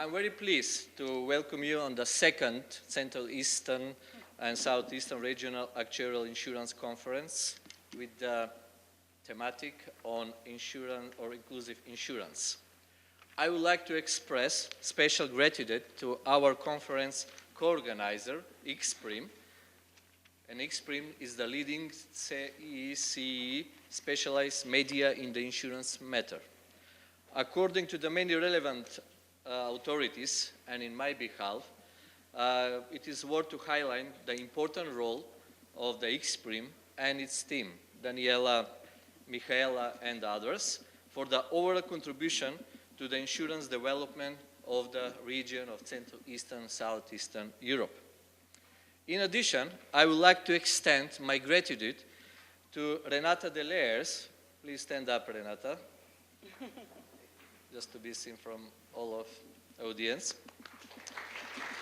I'm very pleased to welcome you on the second Central Eastern and Southeastern Regional Actuarial Insurance Conference with the thematic on insurance or inclusive insurance. I would like to express special gratitude to our conference co-organizer, XPRIM. And XPRIM is the leading CEE specialized media in the insurance matter. According to the many relevant authorities, and in my behalf, it is worth to highlight the important role of the XPRIM and its team, Daniela, Michaela, and others, for the overall contribution to the insurance development of the region of Central Eastern and Southeastern Europe. In addition, I would like to extend my gratitude to Renata Delers. Please stand up, Renata, just to be seen from all of the audience,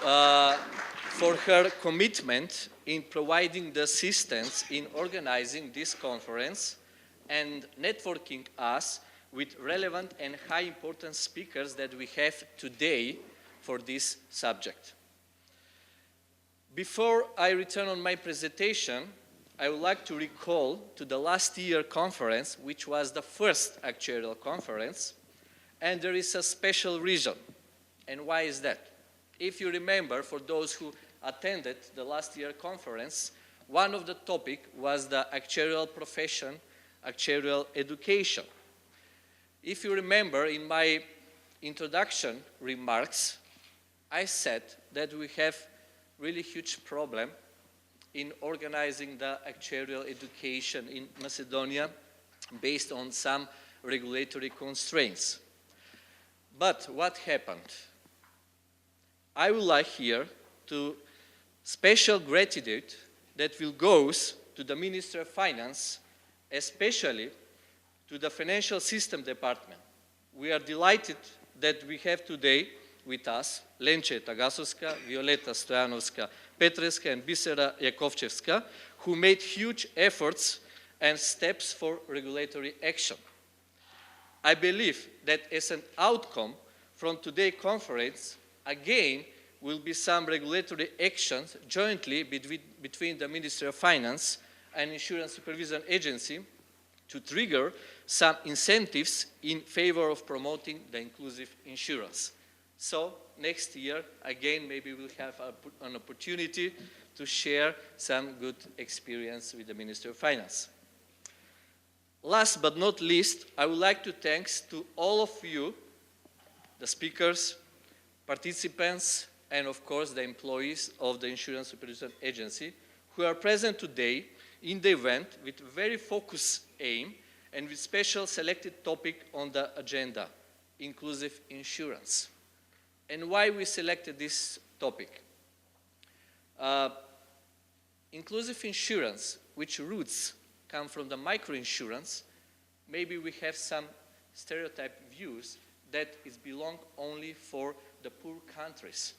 for her commitment in providing the assistance in organizing this conference and networking us with relevant and high importance speakers that we have today for this subject. Before I return on my presentation, I would like to recall to the last year conference, which was the first actuarial conference, and there is a special reason. And why is that? If you remember, for those who attended the last year conference, one of the topics was the actuarial profession, actuarial education. If you remember, in my introduction remarks, I said that we have really huge problem in organizing the actuarial education in Macedonia based on some regulatory constraints. But what happened? I would like here to special gratitude that will goes to the Minister of Finance, especially to the Financial System Department. We are delighted that we have today with us Lenče Tagasovska, Violeta Stojanovska Petreska, and Bisera Jakovčevska, who made huge efforts and steps for regulatory action. I believe that as an outcome from today's conference, again, will be some regulatory actions jointly between the Ministry of Finance and Insurance Supervision Agency to trigger some incentives in favor of promoting the inclusive insurance. So next year, again, maybe we'll have an opportunity to share some good experience with the Ministry of Finance. Last but not least, I would like to thank to all of you, the speakers, participants, and of course the employees of the Insurance Supervision Agency who are present today in the event with very focused aim and with special selected topic on the agenda, inclusive insurance. And why we selected this topic? Inclusive insurance, which roots come from the microinsurance, maybe we have some stereotype views that it belongs only for the poor countries.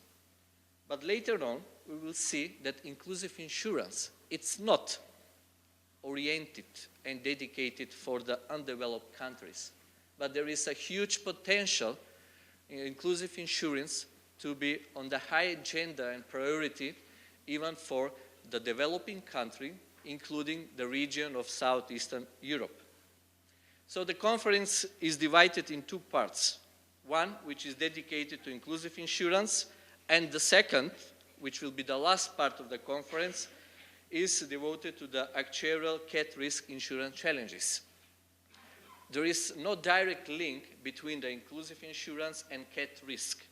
But later on, we will see that inclusive insurance, it's not oriented and dedicated for the undeveloped countries. But there is a huge potential in inclusive insurance to be on the high agenda and priority even for the developing country, including the region of Southeastern Europe. So the conference is divided in two parts. One, which is dedicated to inclusive insurance, and the second, which will be the last part of the conference, is devoted to the actuarial cat risk insurance challenges. There is no direct link between the inclusive insurance and cat risk,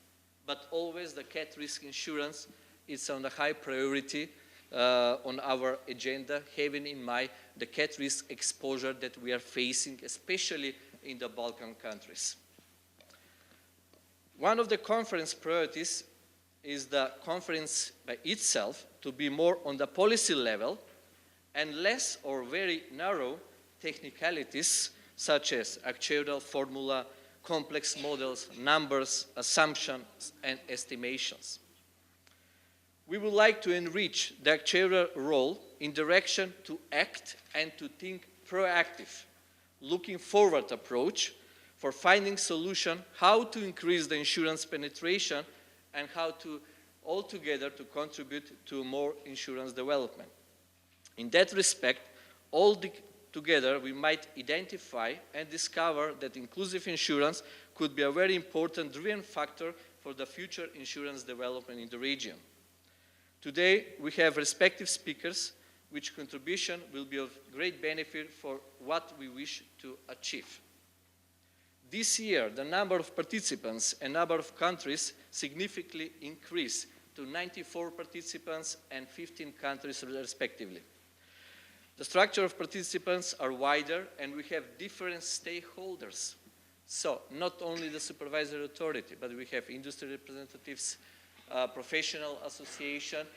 but always the cat risk insurance is on the high priority on our agenda, having in mind the cat risk exposure that we are facing, especially in the Balkan countries. One of the conference priorities is the conference by itself to be more on the policy level and less or very narrow technicalities such as actuarial formula, complex models, numbers, assumptions, and estimations. We would like to enrich the actuarial role in direction to act and to think proactive, looking forward approach for finding solution, how to increase the insurance penetration, and how to altogether to contribute to more insurance development. In that respect, together we might identify and discover that inclusive insurance could be a very important driving factor for the future insurance development in the region. Today, we have respective speakers, which contribution will be of great benefit for what we wish to achieve. This year, the number of participants and number of countries significantly increased to 94 participants and 15 countries respectively. The structure of participants are wider and we have different stakeholders. So not only the supervisory authority, but we have industry representatives, professional association,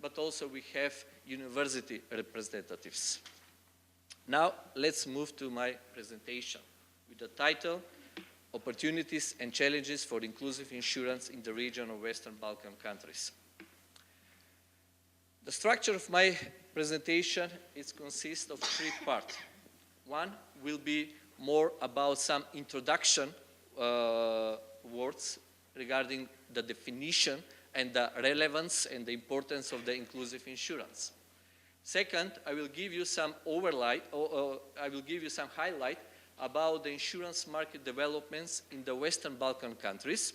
but also we have university representatives. Now let's move to my presentation with the title, Opportunities and Challenges for Inclusive Insurance in the Region of Western Balkan Countries. The structure of my presentation consists of three parts. One will be more about some introduction words regarding the definition and the relevance and the importance of the inclusive insurance. Second, I will give you some highlight about the insurance market developments in the Western Balkan countries.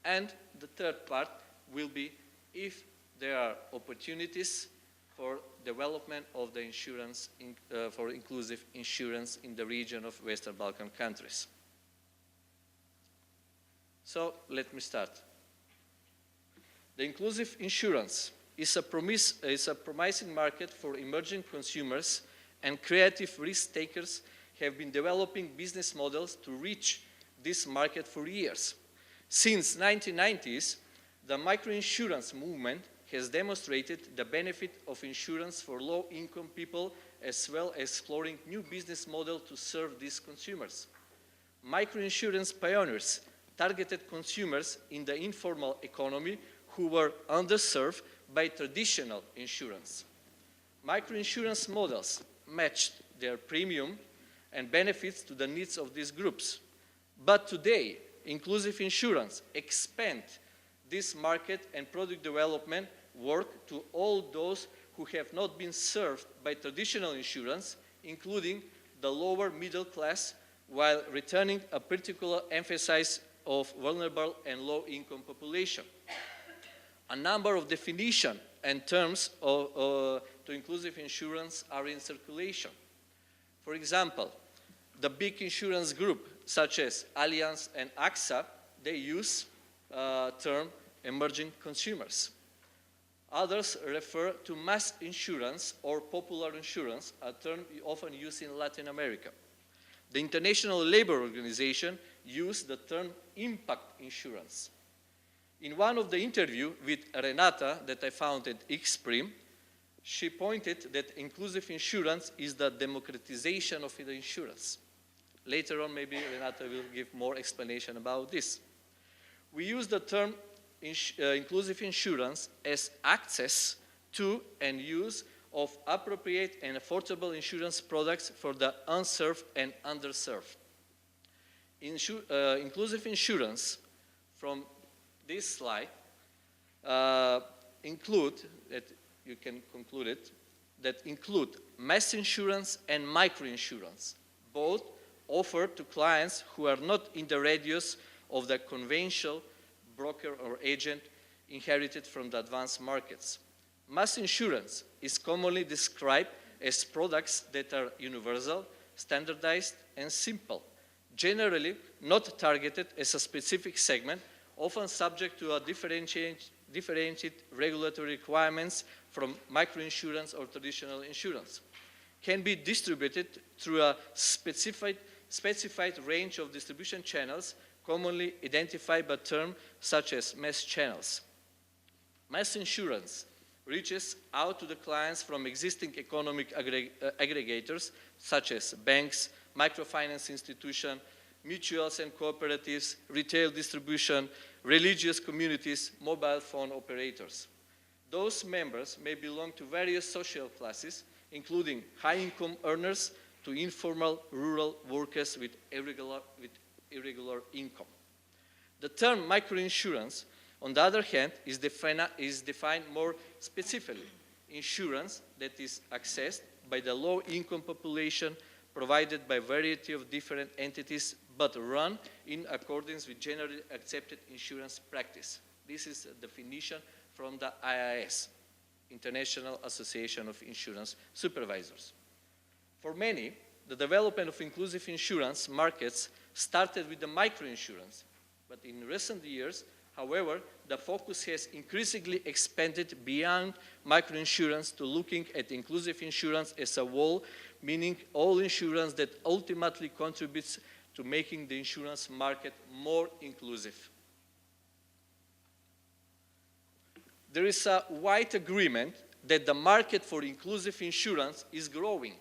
And the third part will be if there are opportunities for development of the insurance, for inclusive insurance in the region of Western Balkan countries. So let me start. The inclusive insurance is a promising market for emerging consumers, and creative risk takers have been developing business models to reach this market for years. Since 1990s, the microinsurance movement has demonstrated the benefit of insurance for low-income people, as well as exploring new business models to serve these consumers. Microinsurance pioneers targeted consumers in the informal economy who were underserved by traditional insurance. Microinsurance models matched their premium and benefits to the needs of these groups. But today, inclusive insurance expands this market and product development work to all those who have not been served by traditional insurance, including the lower middle class, while returning a particular emphasis of vulnerable and low-income population. A number of definitions and terms to inclusive insurance are in circulation. For example, the big insurance group, such as Allianz and AXA, they use term emerging consumers. Others refer to mass insurance or popular insurance, a term often used in Latin America. The International Labour Organization used the term impact insurance. In one of the interviews with Renata that I found at Xprim, she pointed that inclusive insurance is the democratization of the insurance. Later on, maybe Renata will give more explanation about this. We use the term inclusive insurance as access to and use of appropriate and affordable insurance products for the unserved and underserved. Inclusive insurance, from this slide, include, that you can conclude it, that include mass insurance and microinsurance, both offered to clients who are not in the radius of the conventional broker or agent inherited from the advanced markets. Mass insurance is commonly described as products that are universal, standardized, and simple, generally not targeted as a specific segment, often subject to a differentiated regulatory requirements from microinsurance or traditional insurance, can be distributed through a specified range of distribution channels commonly identified by terms such as mass channels. Mass insurance reaches out to the clients from existing economic aggregators such as banks, microfinance institutions, mutuals and cooperatives, retail distribution, religious communities, mobile phone operators. Those members may belong to various social classes, including high-income earners to informal rural workers with irregular income. The term microinsurance, on the other hand, is defined more specifically. Insurance that is accessed by the low-income population provided by a variety of different entities but run in accordance with generally accepted insurance practice. This is a definition from the IIF, International Association of Insurance Supervisors. For many, the development of inclusive insurance markets started with the microinsurance, but in recent years, however, the focus has increasingly expanded beyond microinsurance to looking at inclusive insurance as a whole, meaning all insurance that ultimately contributes to making the insurance market more inclusive. There is a wide agreement that the market for inclusive insurance is growing.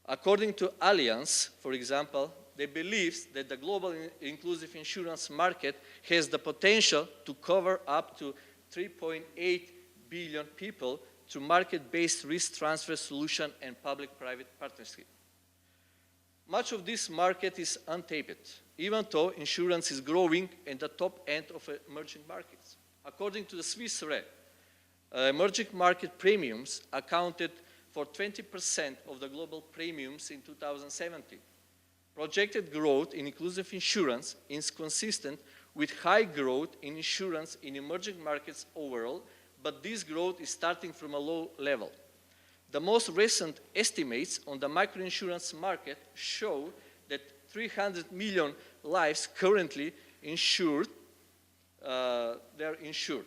According to Allianz, for example, they believe that the global inclusive insurance market has the potential to cover up to 3.8 billion people through market-based risk transfer solution and public-private partnership. Much of this market is untapped, even though insurance is growing at the top end of emerging markets. According to the Swiss Re, emerging market premiums accounted for 20% of the global premiums in 2017. Projected growth in inclusive insurance is consistent with high growth in insurance in emerging markets overall, but this growth is starting from a low level. The most recent estimates on the microinsurance market show that 300 million lives currently insured, they're insured,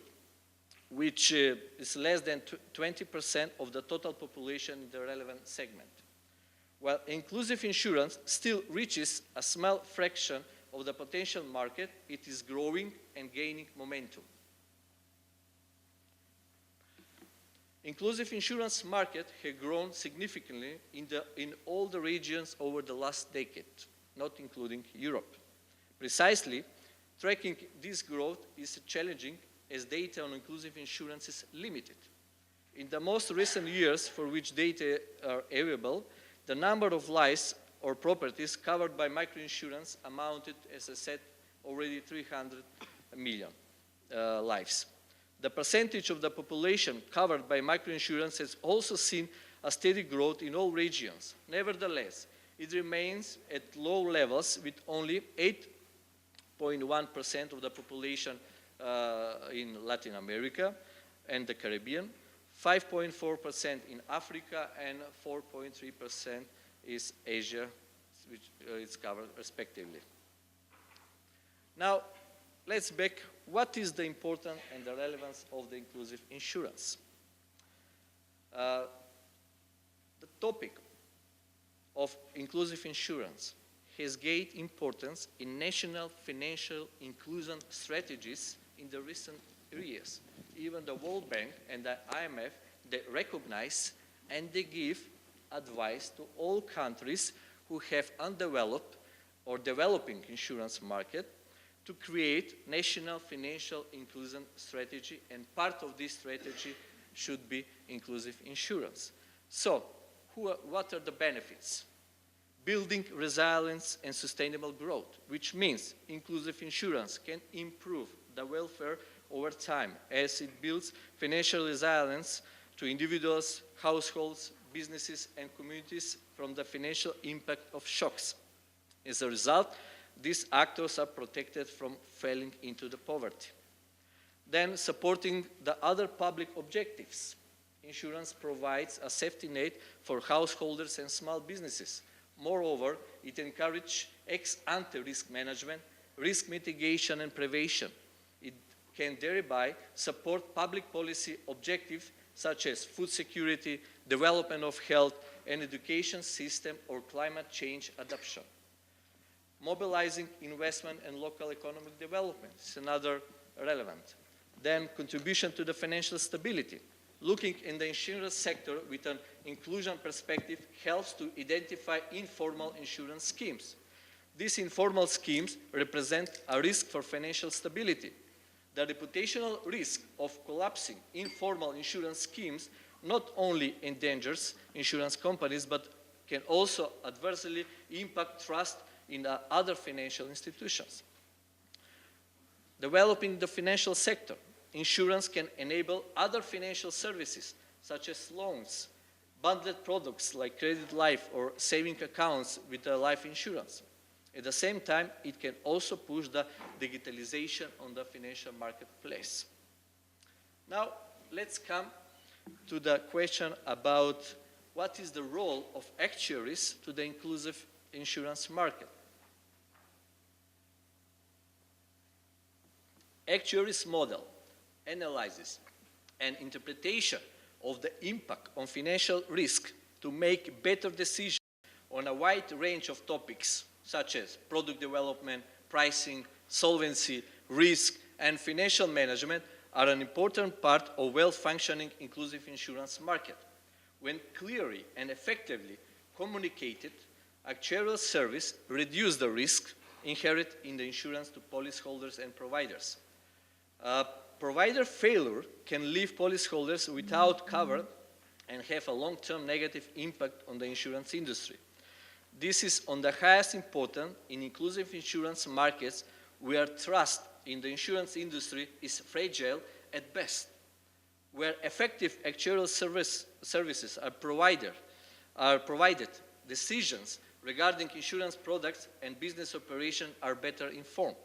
which is less than 20% of the total population in the relevant segment. While inclusive insurance still reaches a small fraction of the potential market, it is growing and gaining momentum. Inclusive insurance market has grown significantly in all the regions over the last decade, not including Europe. Precisely, tracking this growth is challenging as data on inclusive insurance is limited. In the most recent years for which data are available, the number of lives or properties covered by microinsurance amounted, as I said, already 300 million lives. The percentage of the population covered by microinsurance has also seen a steady growth in all regions. Nevertheless, it remains at low levels with only 8.1% of the population in Latin America and the Caribbean, 5.4% in Africa, and 4.3% is Asia, which is covered respectively. Now, let's back. What is the importance and the relevance of the inclusive insurance? The topic of inclusive insurance has gained importance in national financial inclusion strategies in the recent years. Even the World Bank and the IMF, they recognize and they give advice to all countries who have undeveloped or developing insurance market to create national financial inclusion strategy, and part of this strategy should be inclusive insurance. So, what are the benefits? Building resilience and sustainable growth, which means inclusive insurance can improve the welfare over time as it builds financial resilience to individuals, households, businesses, and communities from the financial impact of shocks. As a result, these actors are protected from falling into the poverty. Then, supporting the other public objectives. Insurance provides a safety net for householders and small businesses. Moreover, it encourages ex-ante risk management, risk mitigation, and prevention. It can thereby support public policy objectives such as food security, development of health and education system, or climate change adoption. Mobilizing investment and local economic development is another relevant. Then, contribution to the financial stability. Looking in the insurance sector with an inclusion perspective helps to identify informal insurance schemes. These informal schemes represent a risk for financial stability. The reputational risk of collapsing informal insurance schemes not only endangers insurance companies, but can also adversely impact trust in other financial institutions. Developing the financial sector, insurance can enable other financial services such as loans, bundled products like credit life or saving accounts with life insurance. At the same time, it can also push the digitalization on the financial marketplace. Now, let's come to the question about what is the role of actuaries to the inclusive insurance market. Actuaries model, analysis, and interpretation of the impact on financial risk to make better decisions on a wide range of topics such as product development, pricing, solvency, risk, and financial management are an important part of well-functioning inclusive insurance market. When clearly and effectively communicated, actuarial service reduce the risk inherent in the insurance to policyholders and providers. Provider failure can leave policyholders without cover and have a long-term negative impact on the insurance industry. This is on the highest importance in inclusive insurance markets where trust in the insurance industry is fragile at best. Where effective actuarial services are provided, decisions regarding insurance products and business operation are better informed.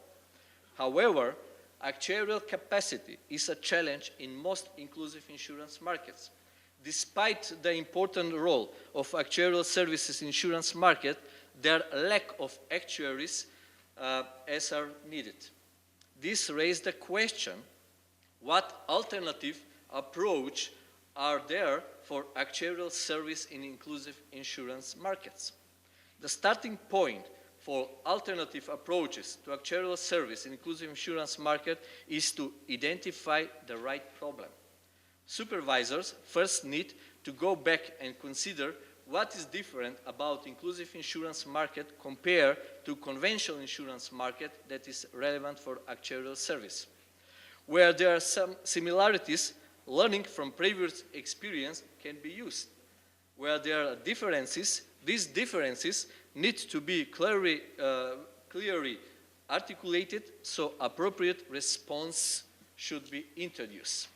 However, actuarial capacity is a challenge in most inclusive insurance markets. Despite the important role of actuarial services in insurance market, there are lack of actuaries as are needed. This raised the question, what alternative approach are there for actuarial service in inclusive insurance markets? The starting point for alternative approaches to actuarial service in inclusive insurance market is to identify the right problem. Supervisors first need to go back and consider what is different about inclusive insurance market compared to conventional insurance market that is relevant for actuarial service. Where there are some similarities, learning from previous experience can be used. Where there are differences, these differences need to be clearly articulated, so appropriate response should be introduced.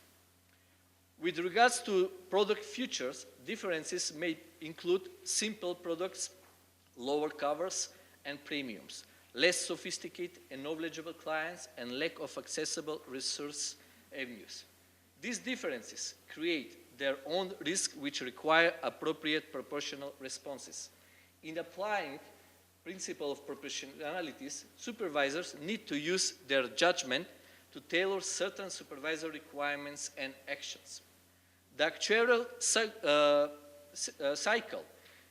With regards to product features, differences may include simple products, lower covers and premiums, less sophisticated and knowledgeable clients, and lack of accessible resource avenues. These differences create their own risk, which require appropriate proportional responses. In applying principle of proportionalities, supervisors need to use their judgment to tailor certain supervisory requirements and actions. The actuarial cycle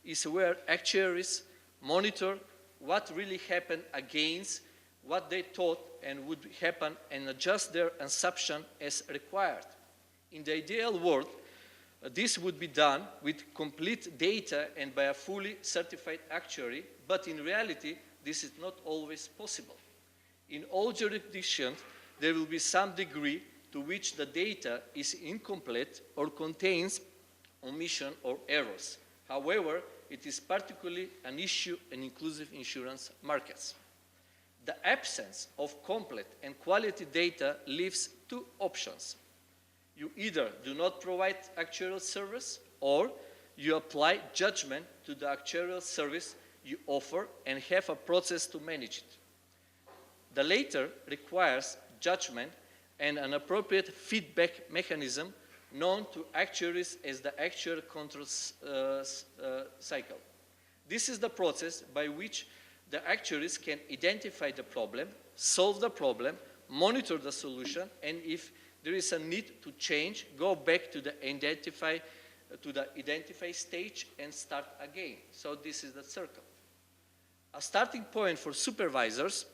is where actuaries monitor what really happened against what they thought and would happen and adjust their assumption as required. In the ideal world, this would be done with complete data and by a fully certified actuary, but in reality, this is not always possible. In all jurisdictions, there will be some degree to which the data is incomplete or contains omission or errors. However, it is particularly an issue in inclusive insurance markets. The absence of complete and quality data leaves two options. You either do not provide actuarial service or you apply judgment to the actuarial service you offer and have a process to manage it. The latter requires judgment and an appropriate feedback mechanism known to actuaries as the actuarial control cycle. This is the process by which the actuaries can identify the problem, solve the problem, monitor the solution, and if there is a need to change, go back to the identify stage and start again. So this is the circle. A starting point for supervisors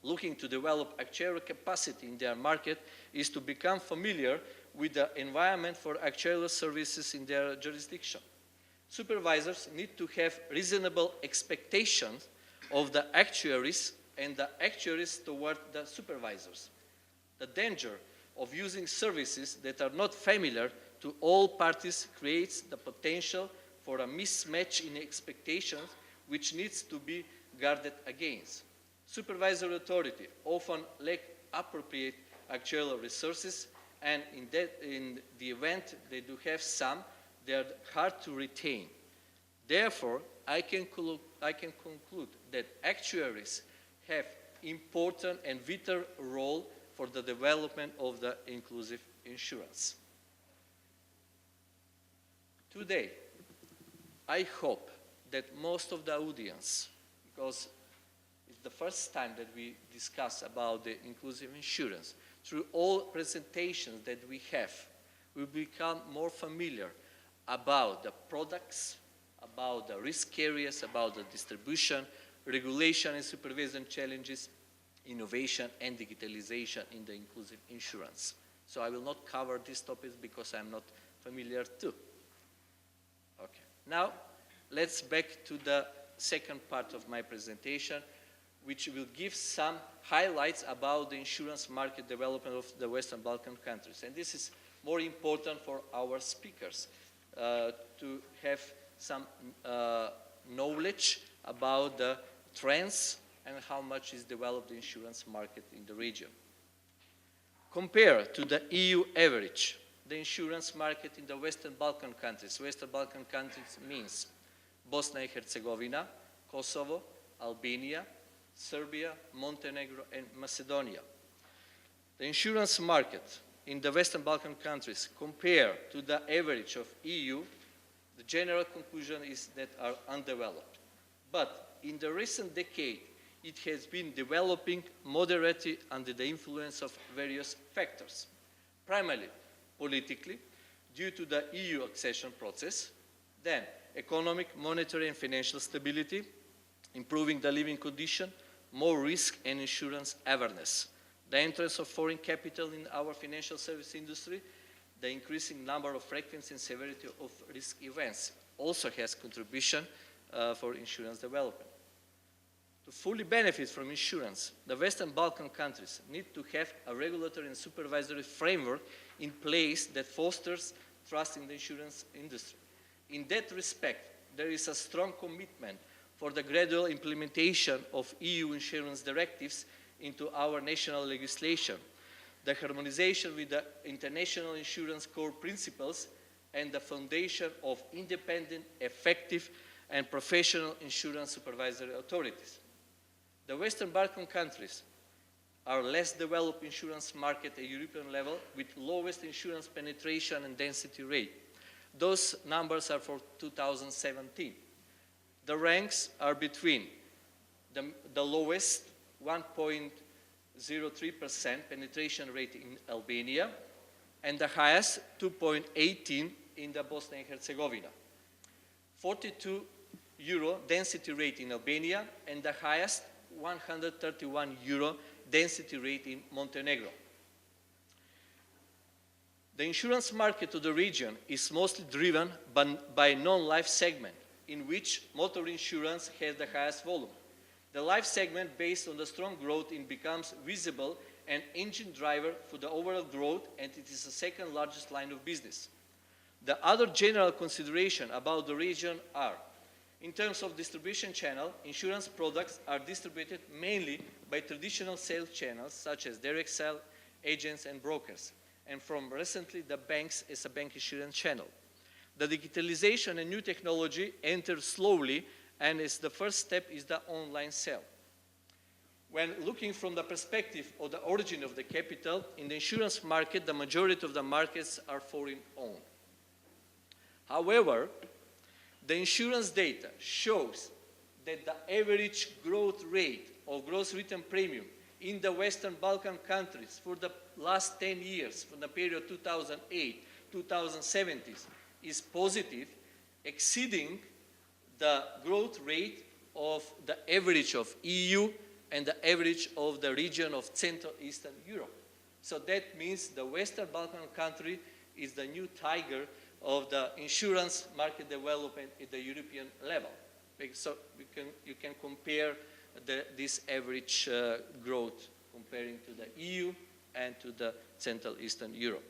looking to develop actuarial capacity in their market is to become familiar with the environment for actuarial services in their jurisdiction. Supervisors need to have reasonable expectations of the actuaries and the actuaries toward the supervisors. The danger of using services that are not familiar to all parties creates the potential for a mismatch in expectations which needs to be guarded against. Supervisory authority often lack appropriate actuarial resources, and in the event they do have some, they are hard to retain. Therefore, I can conclude that actuaries have important and vital role for the development of the inclusive insurance. Today, I hope that most of the audience, because it's the first time that we discuss about the inclusive insurance, through all presentations that we have, we become more familiar about the products, about the risk areas, about the distribution, regulation and supervision challenges, innovation and digitalization in the inclusive insurance. So I will not cover these topics because I'm not familiar too. Okay. Now, let's back to the second part of my presentation, which will give some highlights about the insurance market development of the Western Balkan countries. And this is more important for our speakers to have some knowledge about the trends and how much is developed the insurance market in the region. Compared to the EU average, the insurance market in the Western Balkan countries means Bosnia and Herzegovina, Kosovo, Albania, Serbia, Montenegro, and Macedonia. The insurance market in the Western Balkan countries compared to the average of EU, the general conclusion is that are undeveloped. But in the recent decade, it has been developing moderately under the influence of various factors, primarily politically, due to the EU accession process, then economic, monetary, and financial stability, improving the living condition, more risk and insurance awareness, the entrance of foreign capital in our financial service industry, the increasing number of frequency and severity of risk events also has contribution for insurance development. To fully benefit from insurance, the Western Balkan countries need to have a regulatory and supervisory framework in place that fosters trust in the insurance industry. In that respect, there is a strong commitment for the gradual implementation of EU insurance directives into our national legislation, the harmonization with the international insurance core principles, and the foundation of independent, effective, and professional insurance supervisory authorities. The Western Balkan countries are less developed insurance market at European level with lowest insurance penetration and density rate. Those numbers are for 2017. The ranks are between the lowest 1.03% penetration rate in Albania and the highest 2.18 in the Bosnia and Herzegovina. 42 euro density rate in Albania and the highest 131 euro density rate in Montenegro. The insurance market of the region is mostly driven by non-life segment, in which motor insurance has the highest volume. The life segment, based on the strong growth, it becomes visible and engine driver for the overall growth, and it is the second largest line of business. The other general consideration about the region are, in terms of distribution channel, insurance products are distributed mainly by traditional sales channels such as direct sale, agents, and brokers, and from recently the banks as a bank insurance channel. The digitalization and new technology enter slowly, and as the first step is the online sale. When looking from the perspective of the origin of the capital, in the insurance market, the majority of the markets are foreign-owned. However, the insurance data shows that the average growth rate of gross written premium in the Western Balkan countries for the last 10 years, from the period 2008-2017, is positive, exceeding the growth rate of the average of EU and the average of the region of Central Eastern Europe. So that means the Western Balkan country is the new tiger of the insurance market development at the European level. So you can compare this average growth comparing to the EU and to the Central Eastern Europe.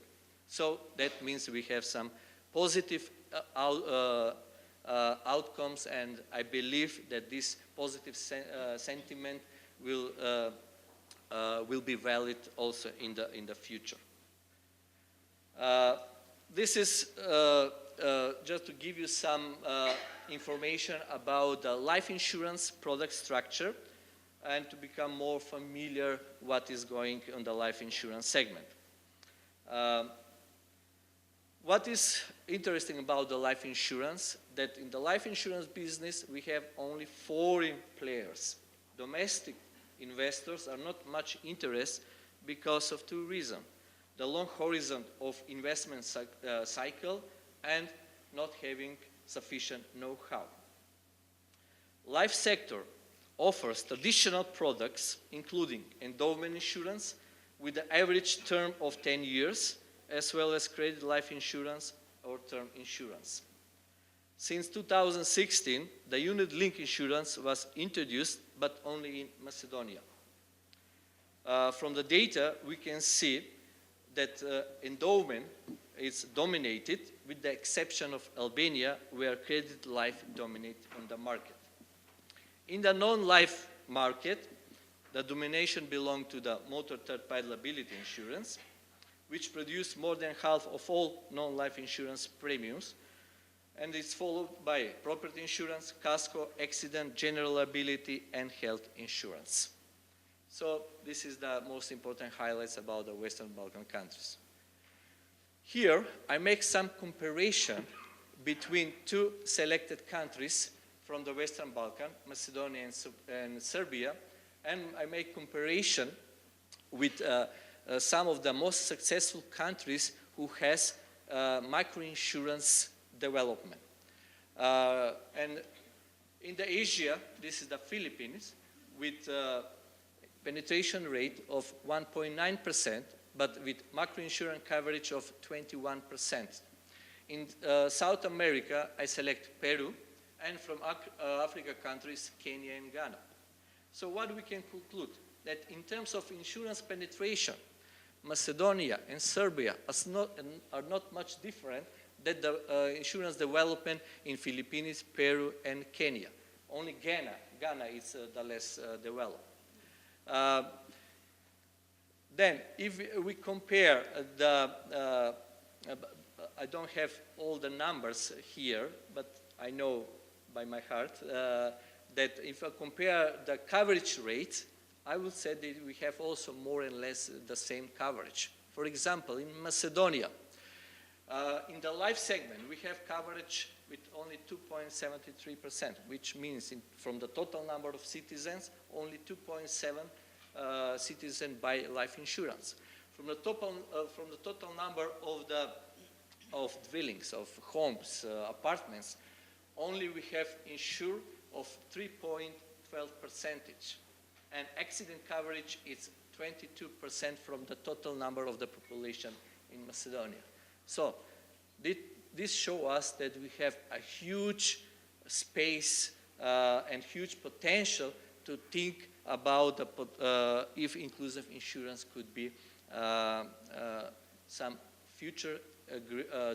So that means we have some positive outcomes, and I believe that this positive sentiment will be valid also in the future. This is just to give you some information about the life insurance product structure and to become more familiar what is going on the life insurance segment. What is interesting about the life insurance, that in the life insurance business we have only foreign players. Domestic investors are not much interested because of two reasons: the long horizon of investment cycle and not having sufficient know-how. Life sector offers traditional products including endowment insurance with the average term of 10 years, as well as credit life insurance or term insurance. Since 2016, the unit-linked insurance was introduced, but only in Macedonia. From the data, we can see that endowment is dominated, with the exception of Albania, where credit life dominates on the market. In the non-life market, the domination belongs to the motor third-party liability insurance, which produce more than half of all non-life insurance premiums, and it's followed by property insurance, casco, accident, general liability, and health insurance. So this is the most important highlights about the Western Balkan countries. Here, I make some comparison between two selected countries from the Western Balkan, Macedonia and Serbia, and I make comparison with some of the most successful countries who has microinsurance development. And in the Asia, this is the Philippines, with penetration rate of 1.9%, but with microinsurance coverage of 21%. In South America, I select Peru, and from Africa countries, Kenya and Ghana. So what we can conclude? That in terms of insurance penetration, Macedonia and Serbia are not much different than the insurance development in Philippines, Peru, and Kenya. Only Ghana is the less developed. Then, if we compare the, I don't have all the numbers here, but I know by my heart that if I compare the coverage rate, I would say that we have also more or less the same coverage. For example, in Macedonia, in the life segment, we have coverage with only 2.73%, which means from the total number of citizens, only 2.7 citizens buy life insurance. From the total number of dwellings, of homes, apartments, only we have insured of 3.12%. And accident coverage is 22% from the total number of the population in Macedonia. So this shows us that we have a huge space and huge potential to think about if inclusive insurance could be some future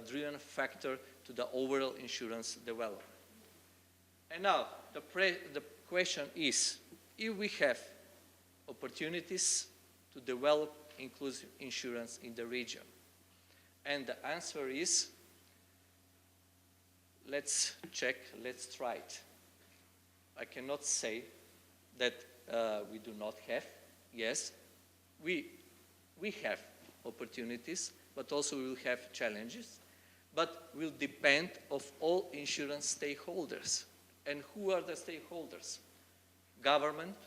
driven factor to the overall insurance development. And now the question is, if we have opportunities to develop inclusive insurance in the region? And the answer is, let's check, let's try it. I cannot say that we do not have. Yes, we have opportunities, but also we will have challenges, but will depend of all insurance stakeholders. And who are the stakeholders? Government,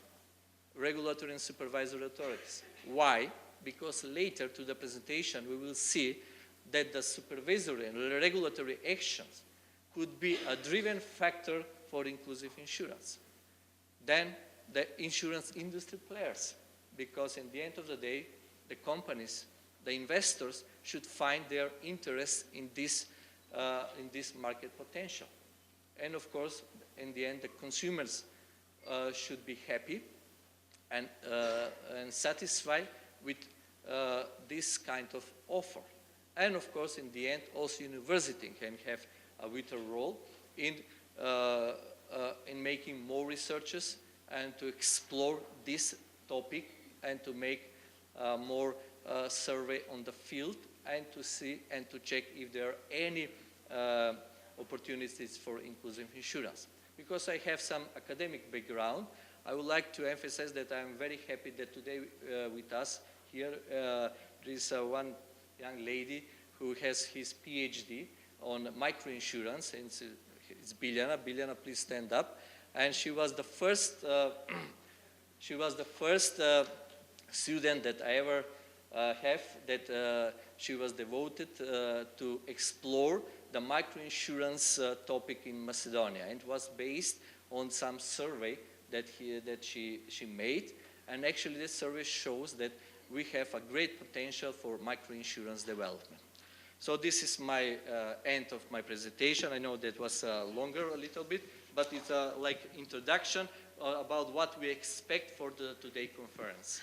regulatory and supervisory authorities. Why? Because later to the presentation we will see that the supervisory and regulatory actions could be a driven factor for inclusive insurance. Then the insurance industry players, because in the end of the day, the companies, the investors should find their interest in this market potential. And of course, in the end, the consumers should be happy and satisfied with this kind of offer. And of course, in the end, also university can have a vital role in in making more researches and to explore this topic and to make more survey on the field and to see and to check if there are any opportunities for inclusive insurance. Because I have some academic background, I would like to emphasize that I'm very happy that today with us here there is one young lady who has his PhD on microinsurance, and it's Biljana. Biljana, please stand up. And she was the first student that I ever have that she was devoted to explore the microinsurance topic in Macedonia, and it was based on some survey that she made, and actually this survey shows that we have a great potential for microinsurance development. So this is my end of my presentation. I know that was longer a little bit, but it's like introduction about what we expect for the today conference.